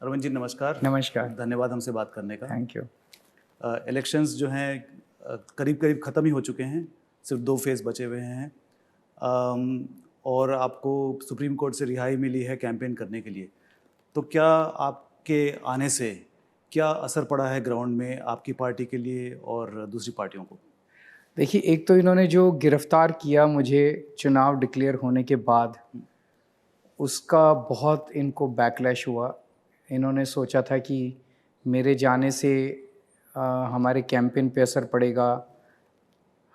अरविंद जी नमस्कार। नमस्कार। धन्यवाद हमसे बात करने का। Thank you. इलेक्शंस जो हैं करीब करीब ख़त्म ही हो चुके हैं, सिर्फ 2 फेज़ बचे हुए हैं। और आपको सुप्रीम कोर्ट से रिहाई मिली है कैंपेन करने के लिए। तो क्या आपके आने से क्या असर पड़ा है ग्राउंड में आपकी पार्टी के लिए और दूसरी पार्टियों को? देखिए, एक तो इन्होंने जो गिरफ्तार किया मुझे चुनाव डिक्लेयर होने के बाद, उसका बहुत इनको बैकलैश हुआ। इन्होंने सोचा था कि मेरे जाने से हमारे कैंपेन पे असर पड़ेगा,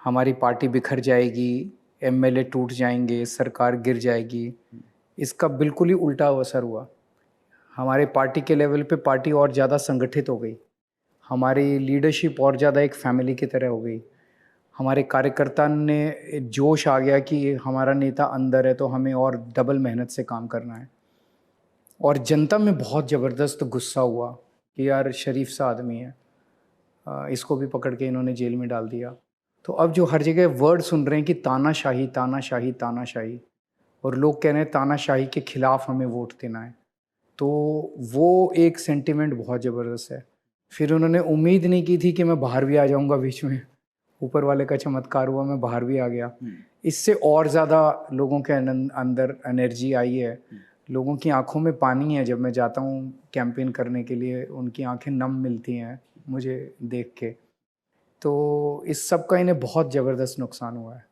हमारी पार्टी बिखर जाएगी, एमएलए टूट जाएंगे, सरकार गिर जाएगी। इसका बिल्कुल ही उल्टा असर हुआ। हमारे पार्टी के लेवल पे पार्टी और ज़्यादा संगठित हो गई। हमारी लीडरशिप और ज़्यादा एक फैमिली की तरह हो गई। हमारे कार्यकर्ता ने जोश आ गया कि हमारा नेता अंदर है, तो हमें और डबल मेहनत से काम करना है। और जनता में बहुत ज़बरदस्त गुस्सा हुआ कि यार शरीफ सा आदमी है, इसको भी पकड़ के इन्होंने जेल में डाल दिया। तो अब जो हर जगह वर्ड सुन रहे हैं कि तानाशाही तानाशाही तानाशाही, और लोग कह रहे हैं तानाशाही के खिलाफ हमें वोट देना है, तो वो एक सेंटिमेंट बहुत ज़बरदस्त है। फिर उन्होंने उम्मीद नहीं की थी कि मैं बाहर भी आ जाऊंगा बीच में। ऊपर वाले का चमत्कार हुआ, मैं बाहर भी आ गया। इससे और ज़्यादा लोगों के अंदर एनर्जी आई है। लोगों की आंखों में पानी है। जब मैं जाता हूँ कैंपेन करने के लिए, उनकी आंखें नम मिलती हैं मुझे देख के। तो इस सब का इन्हें बहुत ज़बरदस्त नुकसान हुआ है।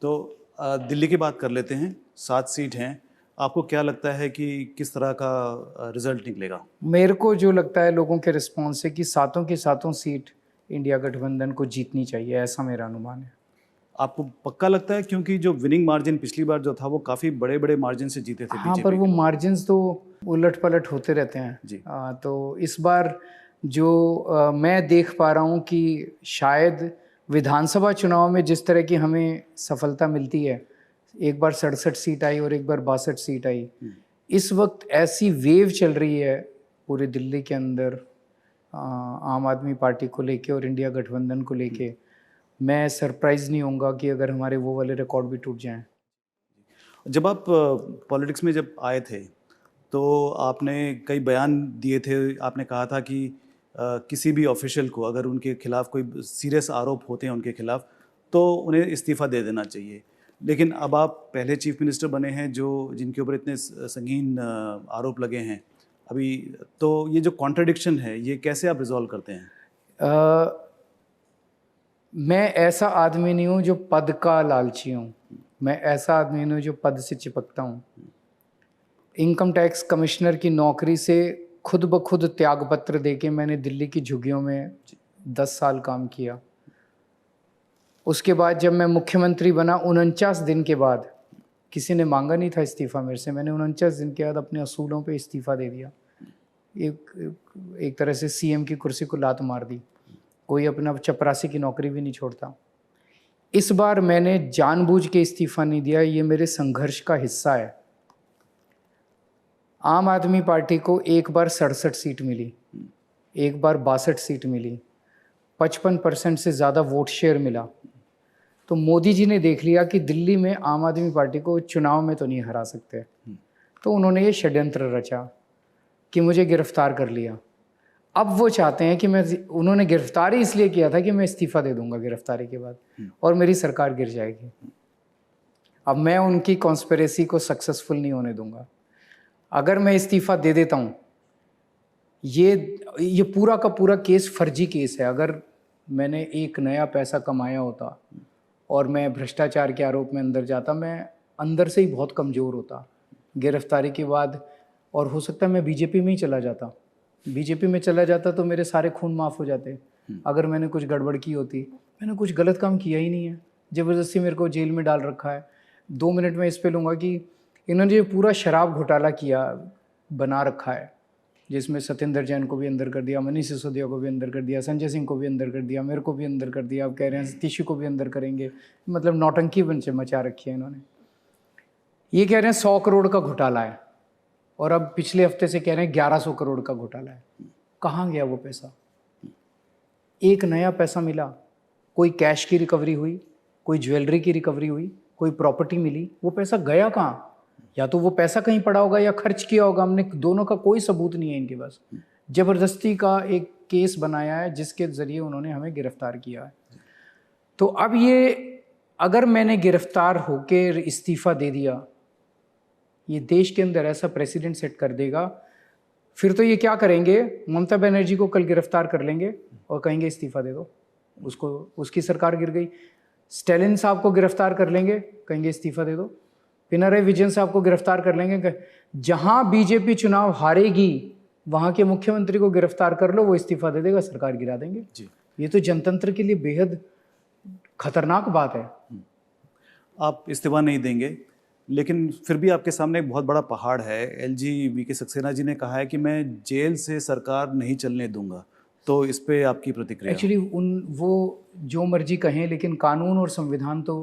तो दिल्ली की बात कर लेते हैं। 7 सीट हैं। आपको क्या लगता है कि किस तरह का रिजल्ट निकलेगा? मेरे को जो लगता है लोगों के रिस्पॉन्स से कि सातों की सातों सीट इंडिया गठबंधन को जीतनी चाहिए, ऐसा मेरा अनुमान है। आपको पक्का लगता है, क्योंकि जो विनिंग मार्जिन पिछली बार जो था वो काफ़ी बड़े बड़े मार्जिन से जीते थे हाँ, पर बीजेपी वो के लोग। मार्जिन्स तो उलट पलट होते रहते हैं जी। तो इस बार जो मैं देख पा रहा हूँ कि शायद विधानसभा चुनाव में जिस तरह की हमें सफलता मिलती है, एक बार 67 सीट आई और एक बार 62 सीट आई, इस वक्त ऐसी वेव चल रही है पूरे दिल्ली के अंदर आम आदमी पार्टी को लेके और इंडिया गठबंधन को लेके, मैं सरप्राइज़ नहीं होऊंगा कि अगर हमारे वो वाले रिकॉर्ड भी टूट जाएं। जब आप पॉलिटिक्स में जब आए थे तो आपने कई बयान दिए थे। आपने कहा था कि किसी भी ऑफिशियल को अगर उनके खिलाफ कोई सीरियस आरोप होते हैं उनके खिलाफ, तो उन्हें इस्तीफ़ा दे देना चाहिए। लेकिन अब आप पहले चीफ मिनिस्टर बने हैं जो जिनके ऊपर इतने संगीन आरोप लगे हैं अभी। तो ये जो कॉन्ट्रडिक्शन है, ये कैसे आप रिजॉल्व करते हैं? मैं ऐसा आदमी नहीं हूँ जो पद का लालची हूँ। मैं ऐसा आदमी नहीं हूँ जो पद से चिपकता हूँ। इनकम टैक्स कमिश्नर की नौकरी से खुद ब खुद त्यागपत्र देके मैंने दिल्ली की झुग्गियों में 10 साल काम किया। उसके बाद जब मैं मुख्यमंत्री बना 49 दिन के बाद, किसी ने मांगा नहीं था इस्तीफ़ा मेरे से, मैंने 49 दिन के बाद अपने असूलों पे इस्तीफ़ा दे दिया। एक तरह से सीएम की कुर्सी को लात मार दी। कोई अपना चपरासी की नौकरी भी नहीं छोड़ता। इस बार मैंने जानबूझ के इस्तीफ़ा नहीं दिया, ये मेरे संघर्ष का हिस्सा है। आम आदमी पार्टी को एक बार 67 सीट मिली, एक बार 62 सीट मिली, 55% से ज़्यादा वोट शेयर मिला। तो मोदी जी ने देख लिया कि दिल्ली में आम आदमी पार्टी को चुनाव में तो नहीं हरा सकते, तो उन्होंने ये षड्यंत्र रचा कि मुझे गिरफ्तार कर लिया। अब वो चाहते हैं कि उन्होंने गिरफ्तारी इसलिए किया था कि मैं इस्तीफ़ा दे दूंगा गिरफ्तारी के बाद और मेरी सरकार गिर जाएगी। अब मैं उनकी कॉन्स्पिरेसी को सक्सेसफुल नहीं होने दूंगा। अगर मैं इस्तीफ़ा दे देता हूँ, ये पूरा का पूरा केस फर्जी केस है। अगर मैंने एक नया पैसा कमाया होता और मैं भ्रष्टाचार के आरोप में अंदर जाता, मैं अंदर से ही बहुत कमज़ोर होता गिरफ्तारी के बाद, और हो सकता है मैं बीजेपी में ही चला जाता। बीजेपी में चला जाता तो मेरे सारे खून माफ़ हो जाते। अगर मैंने कुछ गड़बड़ की होती, मैंने कुछ गलत काम किया ही नहीं है, ज़बरदस्ती मेरे को जेल में डाल रखा है। 2 मिनट में इस पे लूँगा कि इन्होंने जो पूरा शराब घोटाला किया बना रखा है, जिसमें सत्येंद्र जैन को भी अंदर कर दिया, मनीष सिसोदिया को भी अंदर कर दिया, संजय सिंह को भी अंदर कर दिया, मेरे को भी अंदर कर दिया, अब कह रहे हैं सतीश को भी अंदर करेंगे। मतलब नौटंकी मचा रखी है इन्होंने। ये कह रहे हैं 100 करोड़ का घोटाला है, और अब पिछले हफ्ते से कह रहे हैं 1100 करोड़ का घोटाला है। कहाँ गया वो पैसा? एक नया पैसा मिला? कोई कैश की रिकवरी हुई, कोई ज्वेलरी की रिकवरी हुई, कोई प्रॉपर्टी मिली? वो पैसा गया कहाँ? या तो वो पैसा कहीं पड़ा होगा या खर्च किया होगा हमने, दोनों का कोई सबूत नहीं है इनके पास। जबरदस्ती का एक केस बनाया है जिसके ज़रिए उन्होंने हमें गिरफ्तार किया है। तो अब ये अगर मैंने गिरफ्तार होकर इस्तीफ़ा दे दिया, ये देश के अंदर ऐसा प्रेसिडेंट सेट कर देगा, फिर तो ये क्या करेंगे, ममता बनर्जी को कल गिरफ्तार कर लेंगे और कहेंगे इस्तीफ़ा दे दो, उसको, उसकी सरकार गिर गई। स्टालिन साहब को गिरफ्तार कर लेंगे, कहेंगे इस्तीफ़ा दे दो। पिनराई विजयन साहब को गिरफ्तार कर लेंगे, जहां बीजेपी चुनाव हारेगी वहां के मुख्यमंत्री को गिरफ्तार कर लो, वो इस्तीफा दे देगा, सरकार गिरा देंगे जी। ये तो जनतंत्र के लिए बेहद खतरनाक बात है। आप इस्तीफा नहीं देंगे, लेकिन फिर भी आपके सामने एक बहुत बड़ा पहाड़ है। एलजी वीके सक्सेना जी ने कहा है कि मैं जेल से सरकार नहीं चलने दूंगा, तो इस पे आपकी प्रतिक्रिया? एक्चुअली वो जो मर्जी कहें, लेकिन कानून और संविधान तो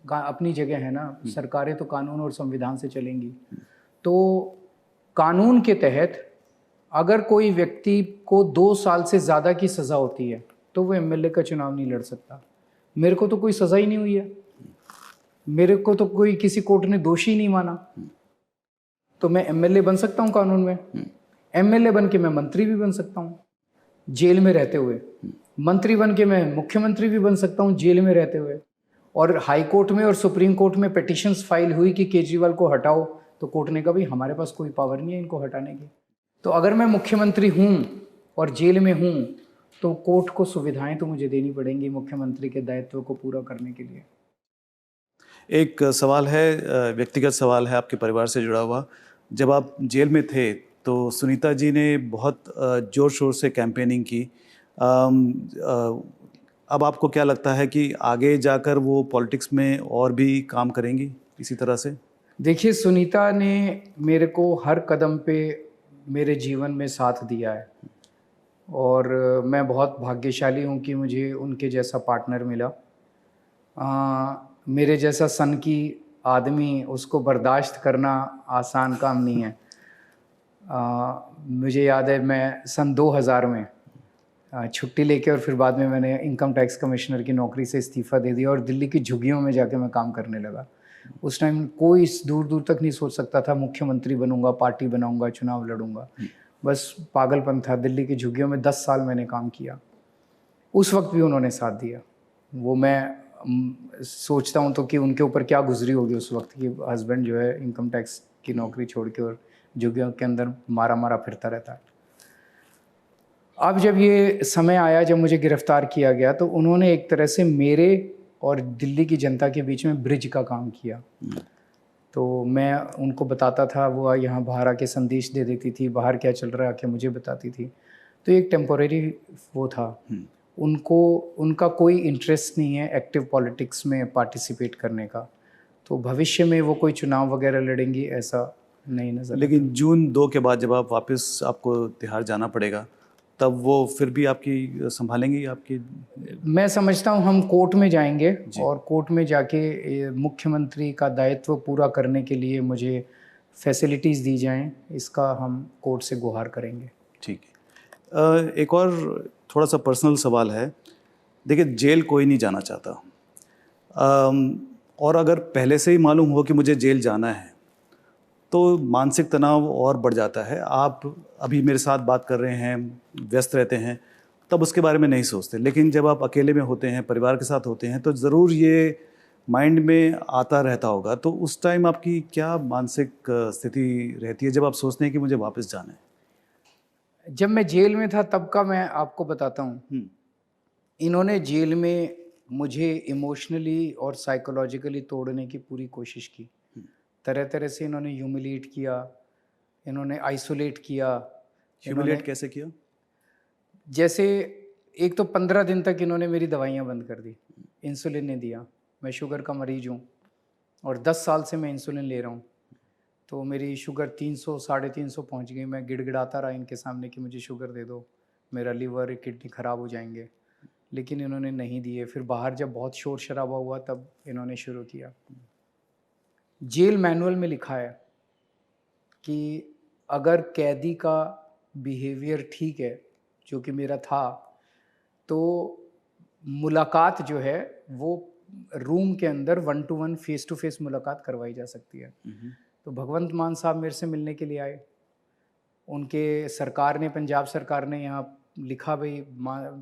अपनी जगह है ना। सरकारें तो कानून और संविधान से चलेंगी। तो कानून के तहत अगर कोई व्यक्ति को 2 साल से ज़्यादा की सज़ा होती है तो वो एमएलए का चुनाव नहीं लड़ सकता। मेरे को तो कोई सज़ा ही नहीं हुई है, मेरे को तो कोई किसी कोर्ट ने दोषी नहीं माना, तो मैं एमएलए बन सकता हूँ कानून में। एमएलए बन के मैं मंत्री भी बन सकता हूँ जेल में रहते हुए, मंत्री बन के मैं मुख्यमंत्री भी बन सकता हूँ जेल में रहते हुए। और हाई कोर्ट में और सुप्रीम कोर्ट में पिटिशंस फाइल हुई कि केजरीवाल को हटाओ, तो कोर्ट ने कहा भाई हमारे पास कोई पावर नहीं है इनको हटाने की। तो अगर मैं मुख्यमंत्री हूँ और जेल में हूँ तो कोर्ट को सुविधाएं तो मुझे देनी पड़ेंगी मुख्यमंत्री के दायित्व को पूरा करने के लिए। एक सवाल है, व्यक्तिगत सवाल है आपके परिवार से जुड़ा हुआ। जब आप जेल में थे तो सुनीता जी ने बहुत ज़ोर शोर से कैंपेनिंग की। अब आपको क्या लगता है कि आगे जाकर वो पॉलिटिक्स में और भी काम करेंगी इसी तरह से? देखिए, सुनीता ने मेरे को हर कदम पे मेरे जीवन में साथ दिया है और मैं बहुत भाग्यशाली हूँ कि मुझे उनके जैसा पार्टनर मिला। मेरे जैसा सन की आदमी, उसको बर्दाश्त करना आसान काम नहीं है। मुझे याद है मैं सन 2000 में छुट्टी लेके और फिर बाद में मैंने इनकम टैक्स कमिश्नर की नौकरी से इस्तीफ़ा दे दिया और दिल्ली की झुग्गियों में जाके मैं काम करने लगा। उस टाइम कोई दूर दूर तक नहीं सोच सकता था मुख्यमंत्री बनूंगा, पार्टी बनाऊंगा, चुनाव लड़ूंगा। बस पागलपन था। दिल्ली की झुग्गियों में 10 साल मैंने काम किया। उस वक्त भी उन्होंने साथ दिया। वो मैं सोचता हूँ तो कि उनके ऊपर क्या गुजरी होगी उस वक्त की। हस्बैंड जो है इनकम टैक्स की नौकरी छोड़ के और झुग्गियों के अंदर मारा मारा फिरता रहता है। अब जब ये समय आया जब मुझे गिरफ्तार किया गया तो उन्होंने एक तरह से मेरे और दिल्ली की जनता के बीच में ब्रिज का काम किया। तो मैं उनको बताता था, वो यहाँ बाहर आके संदेश दे देती थी, बाहर क्या चल रहा है आके मुझे बताती थी। तो एक टेम्पोरेरी वो था। उनको उनका कोई इंटरेस्ट नहीं है एक्टिव पॉलिटिक्स में पार्टिसिपेट करने का। तो भविष्य में वो कोई चुनाव वगैरह लड़ेंगी ऐसा नहीं नजर। लेकिन जून 2 के बाद जब आप वापस आपको तिहाड़ जाना पड़ेगा तब वो फिर भी आपकी संभालेंगी आपकी? मैं समझता हूँ हम कोर्ट में जाएंगे और कोर्ट में जाके मुख्यमंत्री का दायित्व पूरा करने के लिए मुझे फैसिलिटीज़ दी जाएं, इसका हम कोर्ट से गुहार करेंगे। ठीक है। एक और थोड़ा सा पर्सनल सवाल है। देखिए, जेल कोई नहीं जाना चाहता, और अगर पहले से ही मालूम हो कि मुझे जेल जाना है तो मानसिक तनाव और बढ़ जाता है। आप अभी मेरे साथ बात कर रहे हैं, व्यस्त रहते हैं, तब उसके बारे में नहीं सोचते, लेकिन जब आप अकेले में होते हैं, परिवार के साथ होते हैं, तो ज़रूर ये माइंड में आता रहता होगा। तो उस टाइम आपकी क्या मानसिक स्थिति रहती है जब आप सोचते हैं कि मुझे वापस जाना है? जब मैं जेल में था तब का मैं आपको बताता हूँ। इन्होंने जेल में मुझे इमोशनली और साइकोलॉजिकली तोड़ने की पूरी कोशिश की। तरह तरह से इन्होंने ह्यूमिलेट किया, इन्होंने आइसोलेट किया। ह्यूमिलेट कैसे किया? जैसे एक तो 15 दिन तक इन्होंने मेरी दवाइयाँ बंद कर दी, इंसुलिन नहीं दिया। मैं शुगर का मरीज हूँ और 10 साल से मैं इंसुलिन ले रहा हूँ। तो मेरी शुगर 300 350 पहुँच गई। मैं गिड़गिड़ाता रहा इनके सामने कि मुझे शुगर दे दो, मेरा लीवर किडनी ख़राब हो जाएंगे, लेकिन इन्होंने नहीं दिए। फिर बाहर जब बहुत शोर शराबा हुआ तब इन्होंने शुरू किया। जेल मैनुअल में लिखा है कि अगर कैदी का बिहेवियर ठीक है, जो कि मेरा था, तो मुलाकात जो है वो रूम के अंदर 1 to 1 फेस टू फेस मुलाकात करवाई जा सकती है। तो भगवंत मान साहब मेरे से मिलने के लिए आए। उनके सरकार ने, पंजाब सरकार ने यहाँ लिखा भाई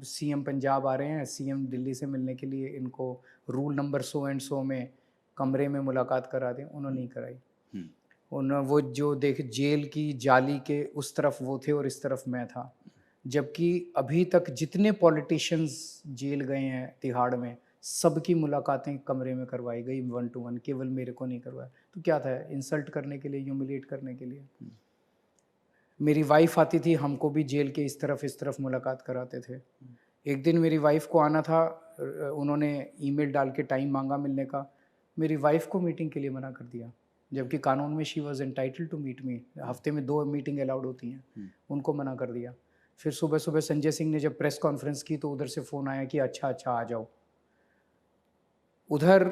सीएम पंजाब आ रहे हैं, सीएम दिल्ली से मिलने के लिए, इनको rule number so and so में कमरे में मुलाकात करा दें। उन्होंने नहीं कराई। वो जो देख जेल की जाली के उस तरफ वो थे और इस तरफ मैं था। जबकि अभी तक जितने पॉलिटिशियंस जेल गए हैं तिहाड़ में, सबकी मुलाकातें कमरे में करवाई गई 1 to 1, केवल मेरे को नहीं करवाया। तो क्या था, इंसल्ट करने के लिए, ह्यूमिलेट करने के लिए। मेरी वाइफ आती थी, हमको भी जेल के इस तरफ मुलाकात कराते थे। एक दिन मेरी वाइफ को आना था, उन्होंने ईमेल डाल के टाइम मांगा मिलने का, मेरी वाइफ को मीटिंग के लिए मना कर दिया, जबकि कानून में she was entitled to meet me. हफ्ते में 2 मीटिंग अलाउड होती हैं, उनको मना कर दिया। फिर सुबह सुबह संजय सिंह ने जब प्रेस कॉन्फ्रेंस की तो उधर से फ़ोन आया कि अच्छा आ जाओ। उधर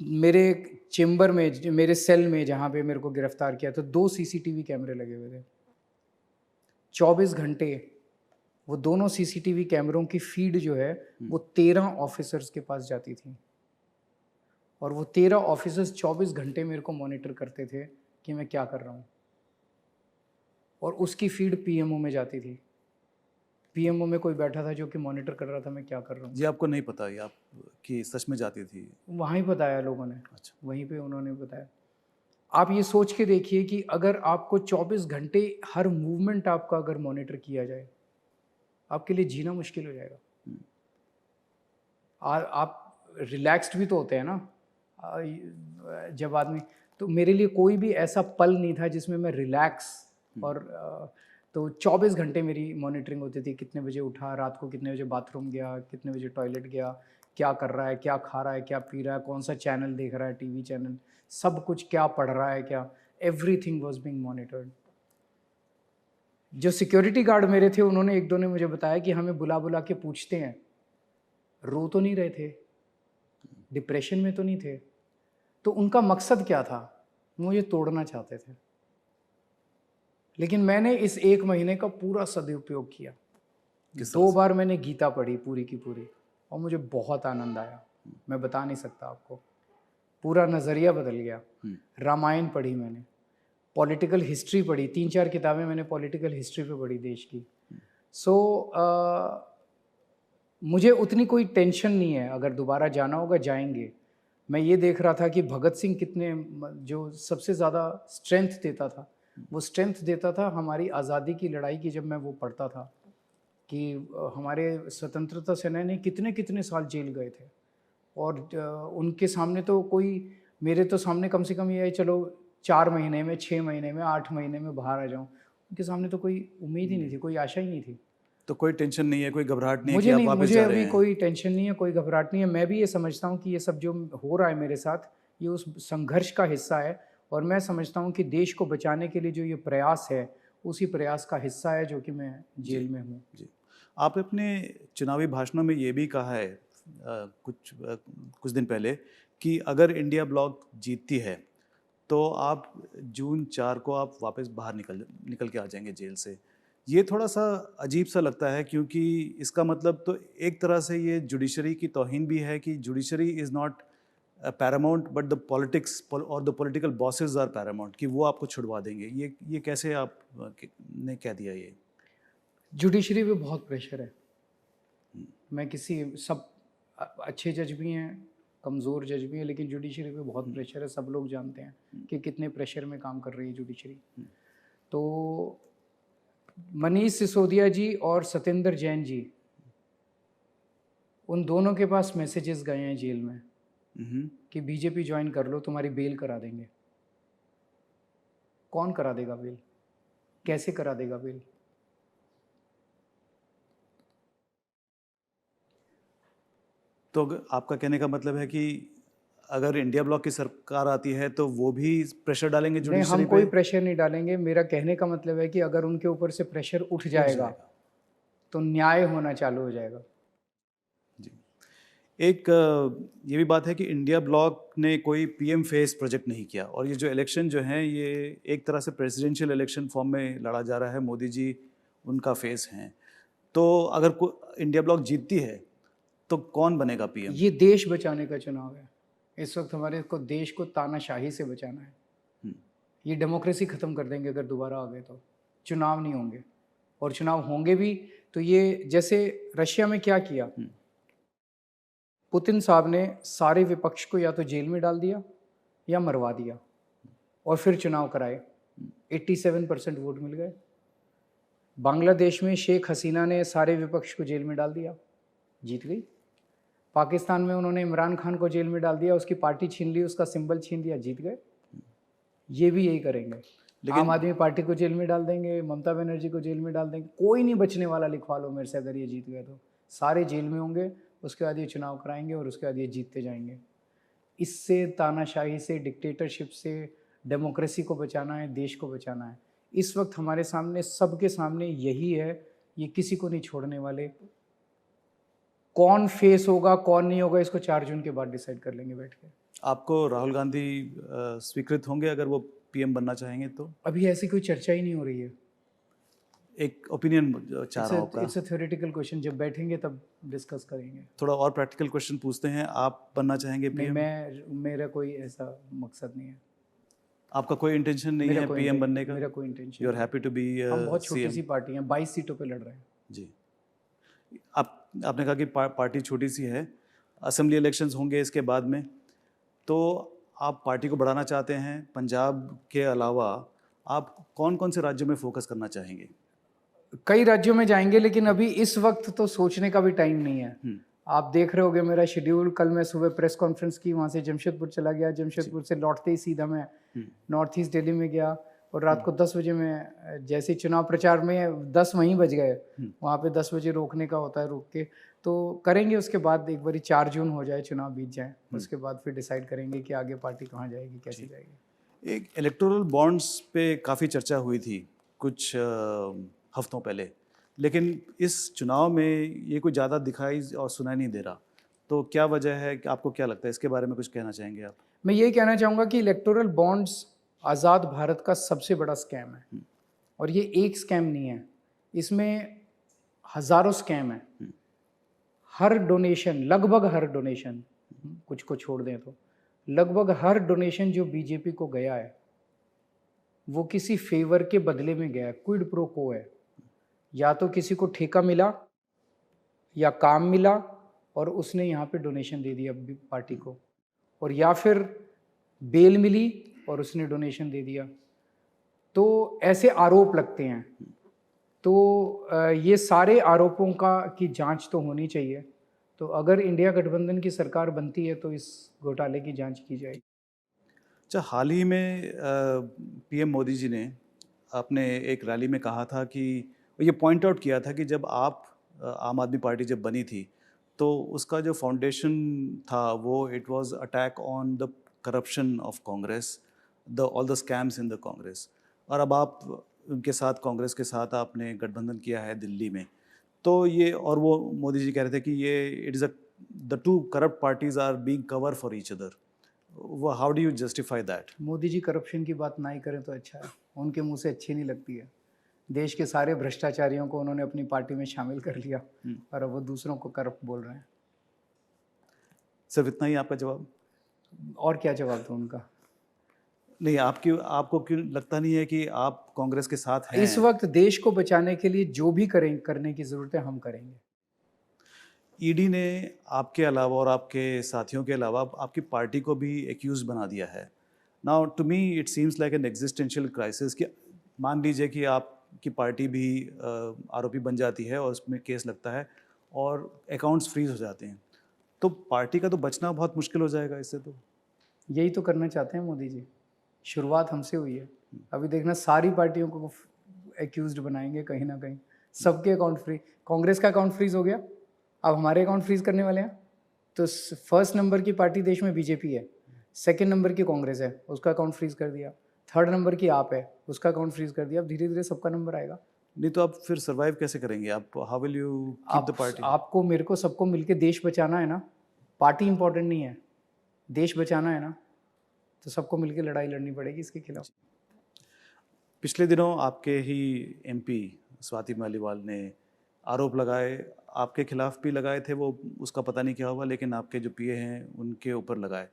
मेरे चेम्बर में, मेरे सेल में जहाँ पे मेरे को गिरफ्तार किया, तो 2 सीसीटीवी कैमरे लगे हुए थे। 24 घंटे वो दोनों सीसीटीवी कैमरों की फीड जो है वो 13 ऑफिसर्स के पास जाती थी, और वो 13 ऑफिसर्स 24 घंटे मेरे को मॉनिटर करते थे कि मैं क्या कर रहा हूँ, और उसकी फीड पीएमओ में जाती थी। पीएमओ में कोई बैठा था जो कि मॉनिटर कर रहा था मैं क्या कर रहा हूँ। जी, आपको नहीं पता ये आप कि सच में जाती थी? वहाँ ही बताया लोगों ने। अच्छा। वहीं पे उन्होंने बताया। आप ये सोच के देखिए कि अगर आपको 24 घंटे हर मूवमेंट आपका अगर मॉनिटर किया जाए, आपके लिए जीना मुश्किल हो जाएगा। आप रिलैक्स्ड भी तो होते हैं ना जब आदमी। तो मेरे लिए कोई भी ऐसा पल नहीं था जिसमें मैं रिलैक्स और तो 24 घंटे मेरी मॉनिटरिंग होती थी। कितने बजे उठा, रात को कितने बजे बाथरूम गया, कितने बजे टॉयलेट गया, क्या कर रहा है, क्या खा रहा है, क्या पी रहा है, कौन सा चैनल देख रहा है, टीवी चैनल, सब कुछ, क्या पढ़ रहा है, क्या, एवरीथिंग वाज बीइंग मॉनिटर्ड। जो सिक्योरिटी गार्ड मेरे थे, उन्होंने एक दो ने मुझे बताया कि हमें बुला बुला के पूछते हैं, रो तो नहीं रहे थे, डिप्रेशन में तो नहीं थे, तो उनका मकसद क्या था, मुझे तोड़ना चाहते थे। लेकिन मैंने इस 1 महीने का पूरा सदुपयोग किया। 2 बार मैंने गीता पढ़ी पूरी की पूरी, और मुझे बहुत आनंद आया, मैं बता नहीं सकता आपको। पूरा नज़रिया बदल गया। रामायण पढ़ी मैंने, पॉलिटिकल हिस्ट्री पढ़ी, 3-4 किताबें मैंने पॉलिटिकल हिस्ट्री पे पढ़ी देश की। मुझे उतनी कोई टेंशन नहीं है, अगर दोबारा जाना होगा जाएंगे। मैं ये देख रहा था कि भगत सिंह कितने, जो सबसे ज़्यादा स्ट्रेंथ देता था, वो स्ट्रेंथ देता था हमारी आज़ादी की लड़ाई की। जब मैं वो पढ़ता था कि हमारे स्वतंत्रता सेनानी ने कितने कितने साल जेल गए थे, और उनके सामने तो कोई, मेरे तो सामने कम से कम ये है चलो 4 महीने में, 6 महीने में, 8 महीने में बाहर आ जाऊँ, उनके सामने तो कोई उम्मीद ही नहीं थी, कोई आशा ही नहीं थी। तो कोई टेंशन नहीं है, कोई घबराहट नहीं है मुझे कि आप नहीं, वापस मुझे जा रहे अभी हैं? कोई टेंशन नहीं है, कोई घबराहट नहीं है। मैं भी ये समझता हूँ कि ये सब जो हो रहा है मेरे साथ, ये उस संघर्ष का हिस्सा है, और मैं समझता हूँ कि देश को बचाने के लिए जो ये प्रयास है, उसी प्रयास का हिस्सा है जो कि मैं जेल में हूँ। जी, आपने अपने चुनावी भाषणों में ये भी कहा है कुछ दिन पहले कि अगर इंडिया ब्लॉक जीतती है तो आप जून 4 को आप वापस बाहर निकल के आ जाएंगे जेल से। ये थोड़ा सा अजीब सा लगता है, क्योंकि इसका मतलब तो एक तरह से ये जुडिशरी की तौहीन भी है कि judiciary is not paramount but the politics और the political bosses are paramount, कि वो आपको छुड़वा देंगे। ये कैसे आप ने कह दिया? ये जुडिशरी पे बहुत प्रेशर है। मैं किसी, सब अच्छे जज भी हैं, कमज़ोर जज भी हैं, लेकिन जुडिशरी पे बहुत प्रेशर है। सब लोग जानते हैं कि कितने प्रेशर में काम कर रही है जुडिशरी। तो मनीष सिसोदिया जी और सत्येंद्र जैन जी, उन दोनों के पास मैसेजेस गए हैं जेल में कि बीजेपी ज्वाइन कर लो, तुम्हारी बेल करा देंगे। कौन करा देगा बेल? कैसे करा देगा बेल? तो आपका कहने का मतलब है कि अगर इंडिया ब्लॉक की सरकार आती है तो वो भी प्रेशर डालेंगे नहीं, जुडिशरी हम पे? कोई प्रेशर नहीं डालेंगे। मेरा कहने का मतलब है कि अगर उनके ऊपर से प्रेशर उठ जाएगा तो न्याय होना चालू हो जाएगा। जी, एक ये भी बात है कि इंडिया ब्लॉक ने कोई पीएम फेस प्रोजेक्ट नहीं किया, और ये जो इलेक्शन जो है ये एक तरह से प्रेसिडेंशियल इलेक्शन फॉर्म में लड़ा जा रहा है। मोदी जी उनका फेस हैं। तो अगर इंडिया ब्लॉक जीतती है तो कौन बनेगा पीएम? ये देश बचाने का चुनाव है। इस वक्त हमारे को देश को तानाशाही से बचाना है। ये डेमोक्रेसी ख़त्म कर देंगे अगर दोबारा आ गए तो। चुनाव नहीं होंगे, और चुनाव होंगे भी तो ये जैसे रशिया में क्या किया, पुतिन साहब ने सारे विपक्ष को या तो जेल में डाल दिया या मरवा दिया, और फिर चुनाव कराए। 87% वोट मिल गए। बांग्लादेश में शेख हसीना ने सारे विपक्ष को जेल में डाल दिया, जीत गई। पाकिस्तान में उन्होंने इमरान खान को जेल में डाल दिया, उसकी पार्टी छीन ली, उसका सिंबल छीन लिया, जीत गए। ये भी यही करेंगे। आम आदमी पार्टी को जेल में डाल देंगे, ममता बनर्जी को जेल में डाल देंगे, कोई नहीं बचने वाला। लिखवा लो मेरे से, अगर ये जीत गए तो सारे जेल में होंगे। उसके बाद ये चुनाव कराएंगे और उसके बाद ये जीतते जाएंगे। इससे, तानाशाही से, डिक्टेटरशिप से डेमोक्रेसी को बचाना है, देश को बचाना है। इस वक्त हमारे सामने, सबके सामने यही है। ये किसी को नहीं छोड़ने वाले। कौन फेस होगा कौन नहीं होगा, इसको 4 जून के बाद डिसाइड कर लेंगे बैठ के। आपको राहुल गांधी स्वीकृत होंगे अगर वो पीएम बनना चाहेंगे तो? अभी ऐसी कोई चर्चा ही नहीं हो रही है। एक ओपिनियन चाह रहा हूँ आपका। इट्स अ थ्योरेटिकल क्वेश्चन, जब बैठेंगे तब डिस्कस करेंगे। थोड़ा और प्रैक्टिकल क्वेश्चन पूछते हैं। आप बनना चाहेंगे नहीं, पीएम? मेरा कोई ऐसा मकसद नहीं है। आपका कोई इंटेंशन नहीं है पीएम बनने का? मेरा कोई intention. You are happy to be हम बहुत छोटी सी पार्टी हैं, 22 सीटों पे लड़ रहे हैं। जी। आपने कहा कि पार्टी छोटी सी है, असेंबली इलेक्शंस होंगे इसके बाद में, तो आप पार्टी को बढ़ाना चाहते हैं। पंजाब के अलावा आप कौन कौन से राज्यों में फोकस करना चाहेंगे? कई राज्यों में जाएंगे, लेकिन अभी इस वक्त तो सोचने का भी टाइम नहीं है। आप देख रहे होगे मेरा शेड्यूल। कल मैं सुबह प्रेस कॉन्फ्रेंस की, वहाँ से जमशेदपुर चला गया। जमशेदपुर से लौटते ही सीधा मैं नॉर्थ ईस्ट दिल्ली में गया, और रात को 10 बजे में, जैसे चुनाव प्रचार में 10 वहीं बज गए, वहाँ पे 10 बजे रोकने का होता है, रोक के तो करेंगे। उसके बाद एक बारी 4 जून हो जाए, चुनाव बीत जाए, उसके बाद फिर डिसाइड करेंगे कि आगे पार्टी कहाँ जाएगी, कैसे जाएगी। एक इलेक्टोरल बॉन्ड्स पे काफ़ी चर्चा हुई थी कुछ हफ्तों पहले, लेकिन इस चुनाव में ये कोई ज़्यादा दिखाई और सुनाई नहीं दे रहा। तो क्या वजह है कि आपको क्या लगता है, इसके बारे में कुछ कहना चाहेंगे आप? मैं यही कहना चाहूँगा कि इलेक्टोरल बॉन्ड्स आज़ाद भारत का सबसे बड़ा स्कैम है, और ये एक स्कैम नहीं है, इसमें हज़ारों स्कैम है। हर डोनेशन, लगभग हर डोनेशन, कुछ को छोड़ दें तो लगभग हर डोनेशन जो बीजेपी को गया है, वो किसी फेवर के बदले में गया है, क्विड प्रो को है। या तो किसी को ठेका मिला या काम मिला और उसने यहाँ पे डोनेशन दे दिया पार्टी को, और या फिर बेल मिली और उसने डोनेशन दे दिया। तो ऐसे आरोप लगते हैं। तो ये सारे आरोपों की जांच तो होनी चाहिए। तो अगर इंडिया गठबंधन की सरकार बनती है तो इस घोटाले की जांच की जाएगी। अच्छा, हाल ही में पीएम मोदी जी ने अपने एक रैली में कहा था कि, ये पॉइंट आउट किया था कि जब आप आम आदमी पार्टी जब बनी थी तो उसका जो फाउंडेशन था वो it was attack on the corruption of Congress, the all the scams in the Congress. और अब आप उनके साथ, कांग्रेस के साथ आपने गठबंधन किया है दिल्ली में, तो ये, और वो मोदी जी कह रहे थे कि ये it is the two corrupt parties are being cover for each other. वो how do you justify that? Modi ji corruption की बात ना ही करें तो अच्छा है, उनके मुंह से अच्छी नहीं लगती है। देश के सारे भ्रष्टाचारियों को उन्होंने अपनी पार्टी में शामिल कर लिया, और अब वो दूसरों को करप्ट बोल रहे हैं। सिर्फ इतना ही आपका जवाब? और क्या जवाब दूं उनका? नहीं, आपको क्यों लगता नहीं है कि आप कांग्रेस के साथ हैं? इस वक्त देश को बचाने के लिए जो भी करने की जरूरत है हम करेंगे। ईडी ने आपके अलावा और आपके साथियों के अलावा आपकी पार्टी को भी एक्यूज बना दिया है। Now to me it seems like an existential crisis कि मान लीजिए कि आपकी पार्टी भी आरोपी बन जाती है और उसमें केस लगता है और अकाउंट्स फ्रीज हो जाते हैं, तो पार्टी का तो बचना बहुत मुश्किल हो जाएगा इससे। तो यही तो करना चाहते हैं मोदी जी। शुरुआत हमसे हुई है, अभी देखना सारी पार्टियों को एक्यूज्ड बनाएंगे कहीं ना कहीं, सबके अकाउंट फ्री। कांग्रेस का अकाउंट फ्रीज हो गया, अब हमारे अकाउंट फ्रीज करने वाले हैं। तो फर्स्ट नंबर की पार्टी देश में बीजेपी है, सेकंड नंबर की कांग्रेस है, उसका अकाउंट फ्रीज कर दिया। थर्ड नंबर की आप है, उसका अकाउंट फ्रीज कर दिया। अब धीरे धीरे सबका नंबर आएगा। नहीं तो आप फिर सर्वाइव कैसे करेंगे? आप how will you keep the party? आपको, मेरे को, सबको मिलके देश बचाना है ना। पार्टी इंपॉर्टेंट नहीं है, देश बचाना है ना, तो सबको मिलके लड़ाई लड़नी पड़ेगी इसके खिलाफ। पिछले दिनों आपके ही एमपी स्वाति मालीवाल ने आरोप लगाए, आपके खिलाफ भी लगाए थे, वो उसका पता नहीं क्या हुआ, लेकिन आपके जो पीए हैं उनके ऊपर लगाए।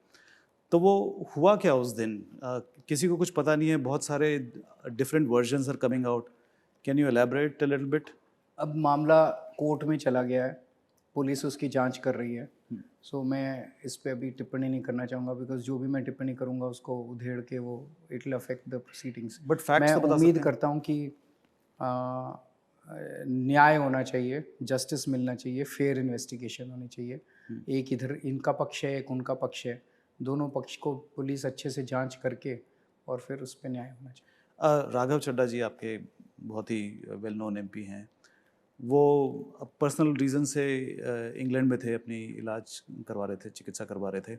तो वो हुआ क्या उस दिन? किसी को कुछ पता नहीं है, बहुत सारे different versions are coming out. Can you elaborate a little bit? अब मामला कोर्ट में चला गया है, पुलिस उसकी जांच कर रही है। सो मैं इस पे अभी टिप्पणी नहीं करना चाहूँगा, बिकॉज जो भी मैं टिप्पणी करूँगा उसको उधेड़ के वो it will affect the proceedings. But facts मैं तो बता उम्मीद सकते हैं। करता हूँ कि आ, न्याय होना चाहिए, जस्टिस मिलना चाहिए, फेयर इन्वेस्टिगेशन होनी चाहिए। एक इधर इनका पक्ष है, एक उनका पक्ष है, दोनों पक्ष को पुलिस अच्छे से जांच करके और फिर उस पर न्याय होना चाहिए। राघव चड्ढा जी आपके बहुत ही वेल नोन एमपी हैं। वो पर्सनल रीज़न से इंग्लैंड में थे, अपनी इलाज करवा रहे थे, चिकित्सा करवा रहे थे,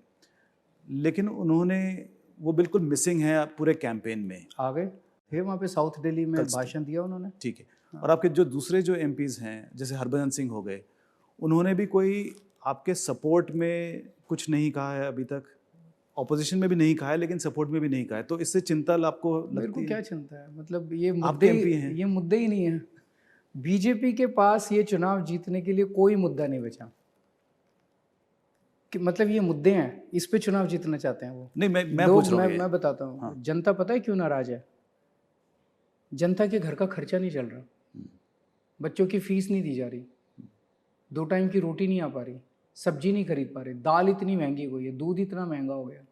लेकिन उन्होंने वो बिल्कुल मिसिंग है पूरे कैंपेन में। आ गए थे वहाँ पे साउथ दिल्ली में, कल से। भाषण दिया उन्होंने। ठीक है। और आपके जो दूसरे जो एमपीज़ हैं, जैसे हरभजन सिंह हो गए, उन्होंने भी कोई आपके सपोर्ट में कुछ नहीं कहा है अभी तक। ऑपोजिशन में भी नहीं कहा है, लेकिन सपोर्ट में भी नहीं कहा है। तो इससे चिंता आपको मेरे को लगती क्या है? चिंता है, मतलब ये आपके मुद्दे एमपी हैं। ये मुद्दे ही नहीं है। बीजेपी के पास ये चुनाव जीतने के लिए कोई मुद्दा नहीं बचा कि मतलब ये मुद्दे हैं, इस पे चुनाव जीतना चाहते हैं वो नहीं, मैं लोग। पूछ रहा हूँ ये। मैं बताता हूँ, जनता पता है क्यों नाराज है? जनता के घर का खर्चा नहीं चल रहा, बच्चों की फीस नहीं दी जा रही, 2 टाइम की रोटी नहीं आ पा रही, सब्जी नहीं खरीद पा रहे, दाल इतनी महंगी हुई है, दूध इतना महंगा हो गया,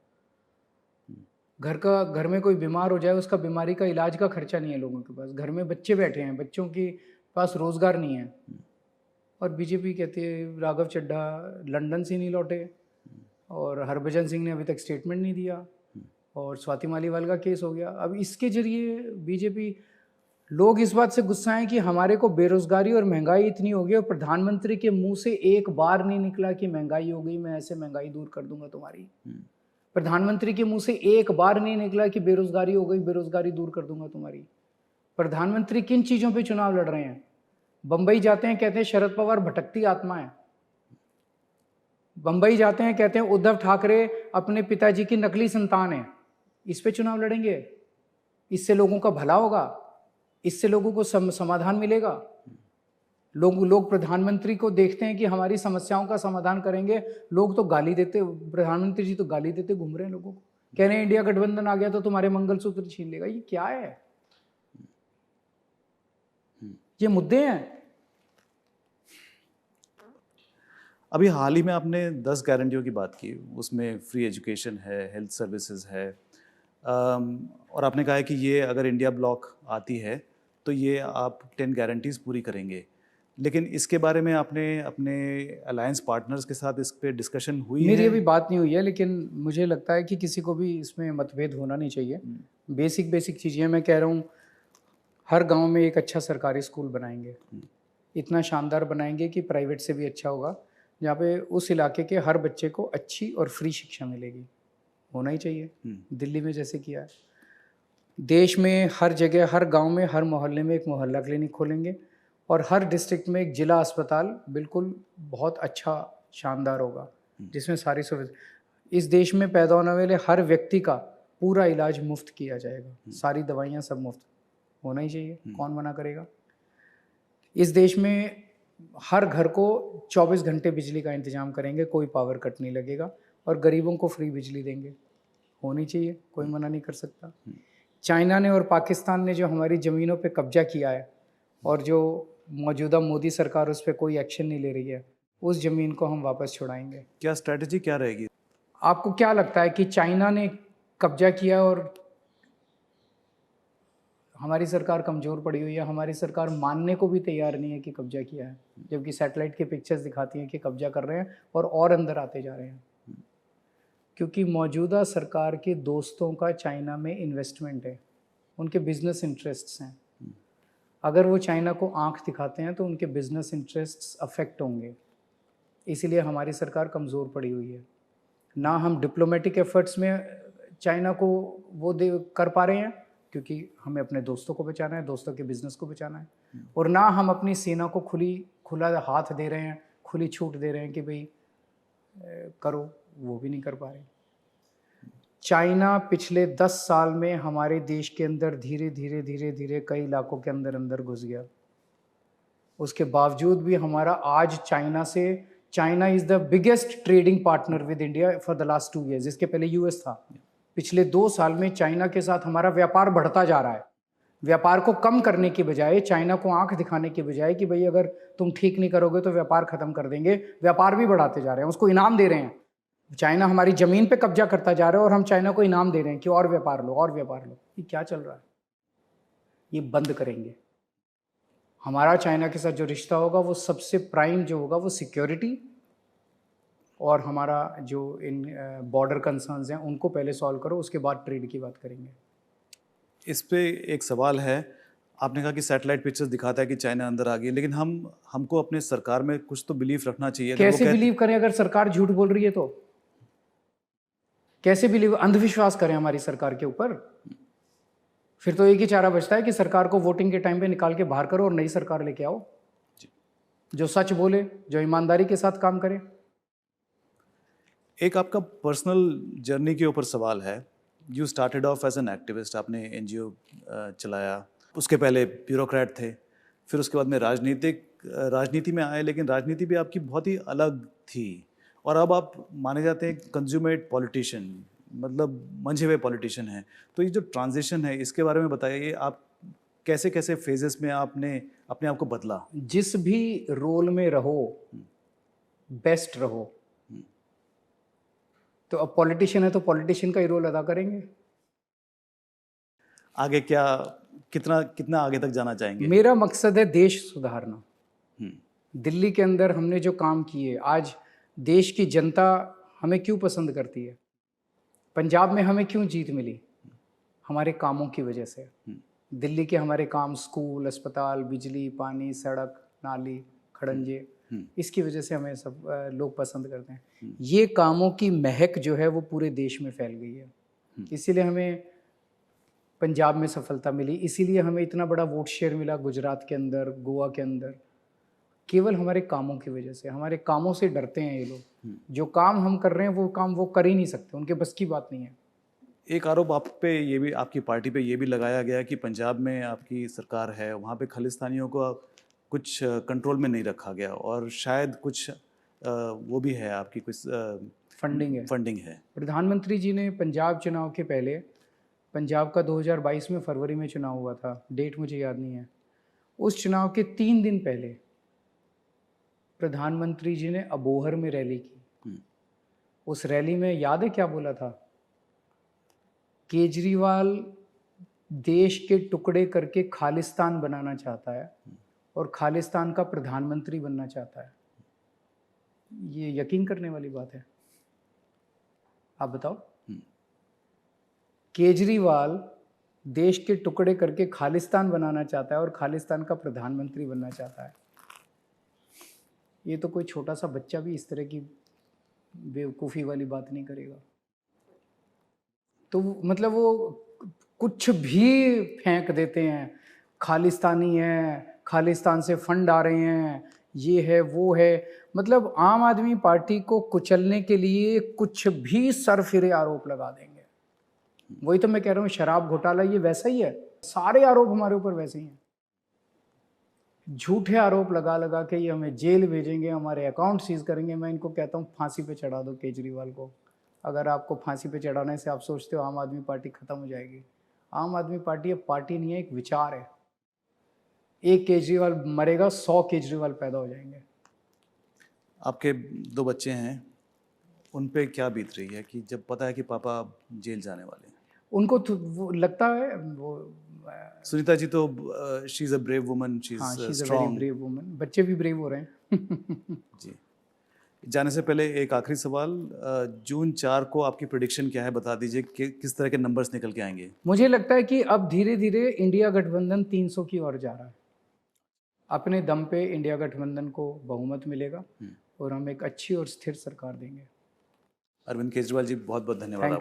घर में कोई बीमार हो जाए उसका बीमारी का इलाज का खर्चा नहीं है लोगों के पास, घर में बच्चे बैठे हैं, बच्चों के पास रोजगार नहीं है। और बीजेपी कहती है राघव चड्ढा लंदन से नहीं लौटे, और हरभजन सिंह ने अभी तक स्टेटमेंट नहीं दिया, और स्वाति मालीवाल का केस हो गया। अब इसके जरिए बीजेपी, लोग इस बात से गुस्सा हैं कि हमारे को बेरोजगारी और महंगाई इतनी हो गई और प्रधानमंत्री के मुंह से एक बार नहीं निकला कि महंगाई हो गई, मैं ऐसे महंगाई दूर कर दूंगा तुम्हारी। प्रधानमंत्री के मुंह से एक बार नहीं निकला कि बेरोजगारी हो गई, बेरोजगारी दूर कर दूंगा तुम्हारी। प्रधानमंत्री किन चीजों पे चुनाव लड़ रहे हैं? बंबई जाते हैं, कहते हैं शरद पवार भटकती आत्मा है। बंबई जाते हैं, कहते हैं उद्धव ठाकरे अपने पिताजी की नकली संतान है। इस पे चुनाव लड़ेंगे? इससे लोगों का भला होगा? इससे लोगों को समाधान मिलेगा? लोग प्रधानमंत्री को देखते हैं कि हमारी समस्याओं का समाधान करेंगे, लोग तो गाली देते, प्रधानमंत्री जी तो गाली देते घूम रहे हैं लोगों को, कह रहे हैं इंडिया गठबंधन आ गया तो तुम्हारे मंगलसूत्र छीन लेगा। ये क्या है? ये मुद्दे हैं। अभी हाल ही में आपने 10 गारंटियों की बात की, उसमें फ्री एजुकेशन है, हेल्थ सर्विसेज है, और आपने कहा है कि ये अगर इंडिया ब्लॉक आती है तो ये आप 10 गारंटीज पूरी करेंगे। लेकिन इसके बारे में आपने अपने अलायंस पार्टनर्स के साथ इस पे डिस्कशन हुई मेरी है? अभी बात नहीं हुई है, लेकिन मुझे लगता है कि किसी को भी इसमें मतभेद होना नहीं चाहिए। बेसिक चीज़ें मैं कह रहा हूँ, हर गांव में एक अच्छा सरकारी स्कूल बनाएंगे, इतना शानदार बनाएंगे कि प्राइवेट से भी अच्छा होगा, जहाँ पे उस इलाके के हर बच्चे को अच्छी और फ्री शिक्षा मिलेगी। होना ही चाहिए, दिल्ली में जैसे किया है। देश में हर जगह, हर गांव में, हर मोहल्ले में एक मोहल्ला क्लिनिक खोलेंगे, और हर डिस्ट्रिक्ट में एक जिला अस्पताल बिल्कुल बहुत अच्छा शानदार होगा, जिसमें सारी सुविधा। इस देश में पैदा होने वाले हर व्यक्ति का पूरा इलाज मुफ्त किया जाएगा, सारी दवाइयाँ सब मुफ्त। होना ही चाहिए, कौन मना करेगा? इस देश में हर घर को 24 घंटे बिजली का इंतजाम करेंगे, कोई पावर कट नहीं लगेगा, और गरीबों को फ्री बिजली देंगे। होनी चाहिए, कोई मना नहीं कर सकता। चाइना ने और पाकिस्तान ने जो हमारी ज़मीनों पे कब्जा किया है, और जो मौजूदा मोदी सरकार उस पर कोई एक्शन नहीं ले रही है, उस ज़मीन को हम वापस छुड़ाएंगे। क्या स्ट्रैटेजी क्या रहेगी? आपको क्या लगता है कि चाइना ने कब्जा किया और हमारी सरकार कमज़ोर पड़ी हुई है? हमारी सरकार मानने को भी तैयार नहीं है कि कब्जा किया है, जबकि सैटेलाइट की पिक्चर्स दिखाती हैं कि कब्जा कर रहे हैं और अंदर आते जा रहे हैं। क्योंकि मौजूदा सरकार के दोस्तों का चाइना में इन्वेस्टमेंट है, उनके बिजनेस इंटरेस्ट्स हैं। अगर वो चाइना को आंख दिखाते हैं तो उनके बिजनेस इंटरेस्ट्स अफेक्ट होंगे। इसीलिए हमारी सरकार कमज़ोर पड़ी हुई है। ना हम डिप्लोमेटिक एफर्ट्स में चाइना को वो कर पा रहे हैं, क्योंकि हमें अपने दोस्तों को बचाना है, दोस्तों के बिजनेस को बचाना है, और ना हम अपनी सेना को खुला हाथ दे रहे हैं, खुली छूट दे रहे हैं कि भाई करो, वो भी नहीं कर पा रहे। चाइना पिछले 10 साल में हमारे देश के अंदर धीरे धीरे कई इलाकों के अंदर घुस गया। उसके बावजूद भी हमारा आज China is the biggest trading partner with India for the last 2 years। इसके पहले यूएस था। पिछले 2 साल में चाइना के साथ हमारा व्यापार बढ़ता जा रहा है। व्यापार को कम करने की बजाय, चाइना को आंख दिखाने की बजाय कि भाई अगर तुम ठीक नहीं करोगे तो व्यापार खत्म कर देंगे, व्यापार भी बढ़ाते जा रहे हैं, उसको इनाम दे रहे हैं। चाइना हमारी जमीन पे कब्जा करता जा रहा है और हम चाइना को इनाम दे रहे हैं कि और व्यापार लो, और व्यापार लो। ये क्या चल रहा है? ये बंद करेंगे। हमारा चाइना के साथ जो रिश्ता होगा वो सबसे प्राइम जो होगा वो सिक्योरिटी और हमारा जो इन बॉर्डर कंसर्न्स हैं उनको पहले सॉल्व करो, उसके बाद ट्रेड की बात करेंगे। इस पे एक सवाल है, आपने कहा कि सैटेलाइट पिक्चर्स दिखाता है कि चाइना अंदर आ गई, लेकिन हमको अपने सरकार में कुछ तो बिलीफ रखना चाहिए। अगर वो कैसे बिलीव करें अगर सरकार झूठ बोल रही है तो? कैसे बिलीव, अंधविश्वास करें हमारी सरकार के ऊपर? फिर तो एक ही चारा बचता है कि सरकार को वोटिंग के टाइम पे निकाल के बाहर करो और नई सरकार लेके आओ जो सच बोले, जो ईमानदारी के साथ काम करे। एक आपका पर्सनल जर्नी के ऊपर सवाल है। You started off as an activist, आपने एनजीओ चलाया, उसके पहले ब्यूरोक्रेट थे, फिर उसके बाद में राजनीति में आए, लेकिन राजनीति भी आपकी बहुत ही अलग थी, और अब आप माने जाते हैं कंज्यूमेट पॉलिटिशियन, मतलब मंझे हुए पॉलिटिशियन हैं। तो ये जो ट्रांजिशन है इसके बारे में बताइए, आप कैसे कैसे फेजेस में आपने अपने आप को बदला? जिस भी रोल में रहो बेस्ट रहो। तो अब पॉलिटिशियन है तो पॉलिटिशियन का ही रोल अदा करेंगे। आगे क्या, कितना आगे तक जाना चाहेंगे? मेरा मकसद है देश सुधारना। दिल्ली के अंदर हमने जो काम किए, आज देश की जनता हमें क्यों पसंद करती है? पंजाब में हमें क्यों जीत मिली? हमारे कामों की वजह से। दिल्ली के हमारे काम, स्कूल, अस्पताल, बिजली, पानी, सड़क, नाली, खड़ंजे, इसकी वजह से हमें सब लोग पसंद करते हैं। ये कामों की महक जो है वो पूरे देश में फैल गई है। इसीलिए हमें पंजाब में सफलता मिली, इसीलिए हमें इतना बड़ा वोट शेयर मिला गुजरात के अंदर, गोवा के अंदर, केवल हमारे कामों की वजह से। हमारे कामों से डरते हैं ये लोग। जो काम हम कर रहे हैं वो काम वो कर ही नहीं सकते, उनके बस की बात नहीं है। एक आरोप आप पे ये भी, आपकी पार्टी पे ये भी लगाया गया कि पंजाब में आपकी सरकार है, वहाँ पे खालिस्तानियों को कुछ कंट्रोल में नहीं रखा गया, और शायद कुछ वो भी है, आपकी कुछ फंडिंग है। प्रधानमंत्री जी ने पंजाब चुनाव के पहले, पंजाब का 2022 में फरवरी में चुनाव हुआ था, डेट मुझे याद नहीं है, उस चुनाव के 3 दिन पहले प्रधानमंत्री जी ने अबोहर में रैली की। उस रैली में याद है क्या बोला था? केजरीवाल देश के टुकड़े करके खालिस्तान बनाना चाहता है और खालिस्तान का प्रधानमंत्री बनना चाहता है। ये यकीन करने वाली बात है? आप बताओ। केजरीवाल देश के टुकड़े करके खालिस्तान बनाना चाहता है और खालिस्तान का प्रधानमंत्री बनना चाहता है। ये तो कोई छोटा सा बच्चा भी इस तरह की बेवकूफ़ी वाली बात नहीं करेगा। तो मतलब वो कुछ भी फेंक देते हैं, खालिस्तानी है, खालिस्तान से फंड आ रहे हैं, ये है वो है। मतलब आम आदमी पार्टी को कुचलने के लिए कुछ भी सरफिरे आरोप लगा देंगे। वही तो मैं कह रहा हूँ, शराब घोटाला ये वैसा ही है, सारे आरोप हमारे ऊपर वैसे ही हैं। झूठे आरोप लगा लगा के ये हमें जेल भेजेंगे, हमारे अकाउंट सीज करेंगे। मैं इनको कहता हूँ फांसी पे चढ़ा दो केजरीवाल को। अगर आपको फांसी पे चढ़ाने से आप सोचते हो आम आदमी पार्टी खत्म हो जाएगी, आम आदमी पार्टी अब पार्टी नहीं है, एक विचार है। एक केजरीवाल मरेगा, 100 केजरीवाल पैदा हो जाएंगे। आपके 2 बच्चे हैं, उन पे क्या बीत रही है कि जब पता है कि पापा जेल जाने वाले हैं? उनको तो वो लगता है, वो सुनीता जी तो she is a brave woman, she is strong. Brave woman. बच्चे भी ब्रेव हो रहे हैं। जी, जाने से पहले एक आखिरी सवाल, जून 4 को आपकी प्रेडिक्शन क्या है, बता दीजिए कि किस तरह के नंबर्स निकल के आएंगे? मुझे लगता है कि अब धीरे धीरे इंडिया गठबंधन 300 की ओर जा रहा है। अपने दम पे इंडिया गठबंधन को बहुमत मिलेगा और हम एक अच्छी और स्थिर सरकार देंगे। अरविंद केजरीवाल जी, बहुत बहुत धन्यवाद।